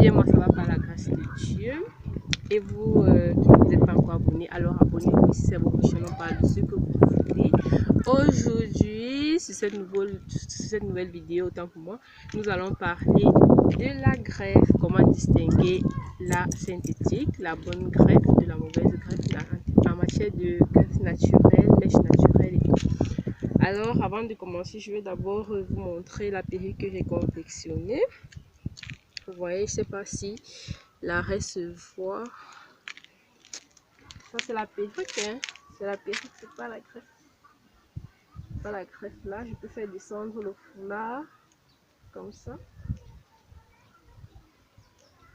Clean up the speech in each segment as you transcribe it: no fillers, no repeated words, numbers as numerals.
bien, moi ça va par la grâce de Dieu. Et vous, vous n'êtes pas encore abonné, alors abonnez-vous si c'est votre chaîne, on parle de ce que vous voulez. Aujourd'hui, sur cette nouvelle vidéo, autant pour moi, nous allons parler de la greffe, comment distinguer la synthétique, la bonne greffe de la mauvaise greffe en matière de greffe naturelle, mèche naturelle et tout. Alors, avant de commencer, je vais d'abord vous montrer la perruque que j'ai confectionnée. Vous voyez, je ne sais pas si l'arrêt se voit. Ça, c'est la perruque, hein. C'est la perruque, c'est pas la greffe. Pas la greffe là. Je peux faire descendre le foulard comme ça.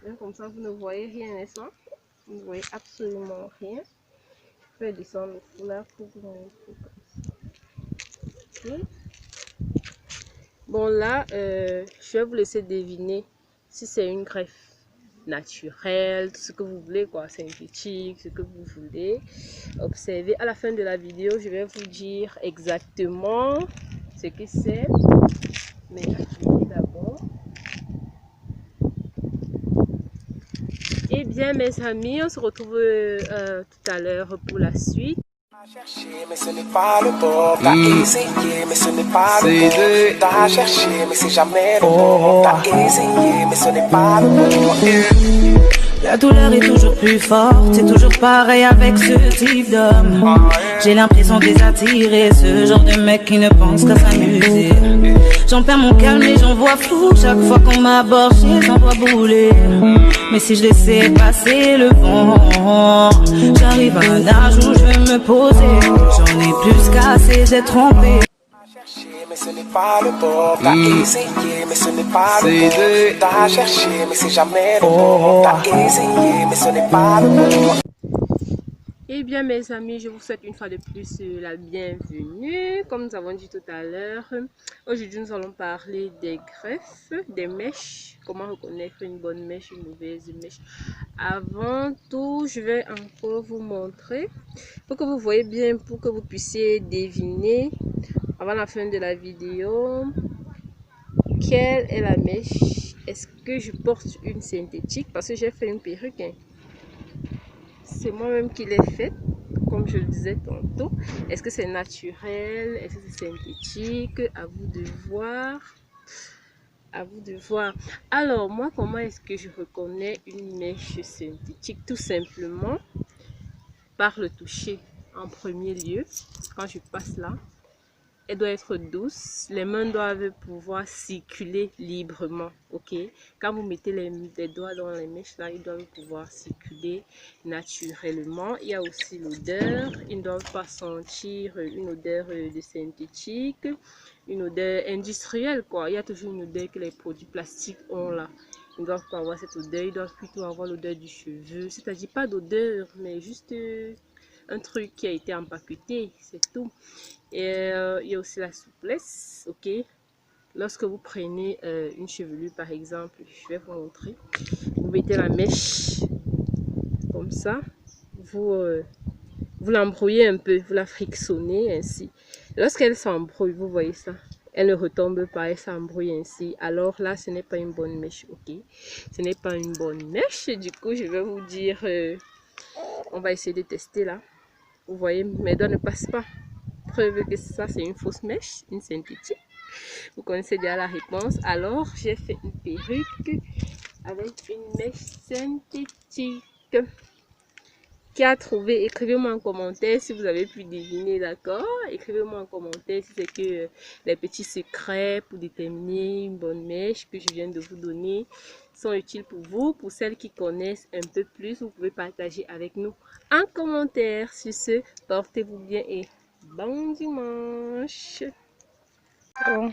Bien comme ça, vous ne voyez rien, n'est-ce pas? Vous ne voyez absolument rien. Je peux faire descendre le foulard pour vous montrer comme ça. Okay. Bon, là, je vais vous laisser deviner si c'est une greffe naturelle, tout ce que vous voulez, quoi, synthétique, ce que vous voulez. Observez, à la fin de la vidéo, je vais vous dire exactement ce que c'est. Mais d'abord. Eh bien, mes amis, on se retrouve tout à l'heure pour la suite. T'as cherché, mais ce n'est pas le bon. T'as essayé, mais ce n'est pas le bon. T'as cherché, mais c'est jamais le bon. T'as essayé, mais ce n'est pas le bon. La douleur est toujours plus forte, c'est toujours pareil avec ce type d'homme. J'ai l'impression de les attirer, ce genre de mec qui ne pense qu'à s'amuser. J'en perds mon calme et j'en vois flou, chaque fois qu'on m'aborde, j'en vois brûler. Mais si je laissais passer le vent, j'arrive à un âge où je vais me poser. J'en ai plus qu'assez, j'ai trompé. Mais ce n'est pas le bon. T'as essayé, mais ce n'est pas le bon. T'as cherché, mais c'est jamais le bon. T'as essayé, mais ce n'est pas le bon. Eh bien, mes amis, je vous souhaite une fois de plus la bienvenue. Comme nous avons dit tout à l'heure, aujourd'hui nous allons parler des greffes, des mèches. Comment reconnaître une bonne mèche, une mauvaise mèche. Avant tout, je vais encore vous montrer pour que vous voyez bien, pour que vous puissiez deviner avant la fin de la vidéo quelle est la mèche. Est-ce que je porte une synthétique parce que j'ai fait une perruque, hein. C'est moi-même qui l'ai faite, comme je le disais tantôt. Est-ce que c'est naturel? Est-ce que c'est synthétique? À vous de voir. À vous de voir. Alors, moi, comment est-ce que je reconnais une mèche synthétique? Tout simplement par le toucher en premier lieu. Quand je passe là, elle doit être douce, les mains doivent pouvoir circuler librement, ok? Quand vous mettez les doigts dans les mèches là, ils doivent pouvoir circuler naturellement. Il y a aussi l'odeur, ils ne doivent pas sentir une odeur de synthétique, une odeur industrielle, quoi. Il y a toujours une odeur que les produits plastiques ont là. Ils ne doivent pas avoir cette odeur, ils doivent plutôt avoir l'odeur du cheveu, c'est-à-dire pas d'odeur, mais juste un truc qui a été empaqueté, c'est tout. Et il y a aussi la souplesse, ok? Lorsque vous prenez une chevelure par exemple, je vais vous montrer. Vous mettez la mèche comme ça, vous l'embrouillez un peu, vous la frictionnez ainsi. Lorsqu'elle s'embrouille, vous voyez ça, elle ne retombe pas, elle s'embrouille ainsi. Alors là, ce n'est pas une bonne mèche, ok? Ce n'est pas une bonne mèche. Du coup, je vais vous dire, on va essayer de tester là. Vous voyez, mes doigts ne passent pas. Preuve que ça c'est une fausse mèche, une synthétique. Vous connaissez déjà la réponse. Alors j'ai fait une perruque avec une mèche synthétique. Qui a trouvé? Écrivez-moi en commentaire si vous avez pu deviner, d'accord? Écrivez-moi en commentaire si c'est que les petits secrets pour déterminer une bonne mèche que je viens de vous donner sont utiles pour vous. Pour celles qui connaissent un peu plus, vous pouvez partager avec nous en commentaire. Sur ce, portez-vous bien et bon dimanche. Bon.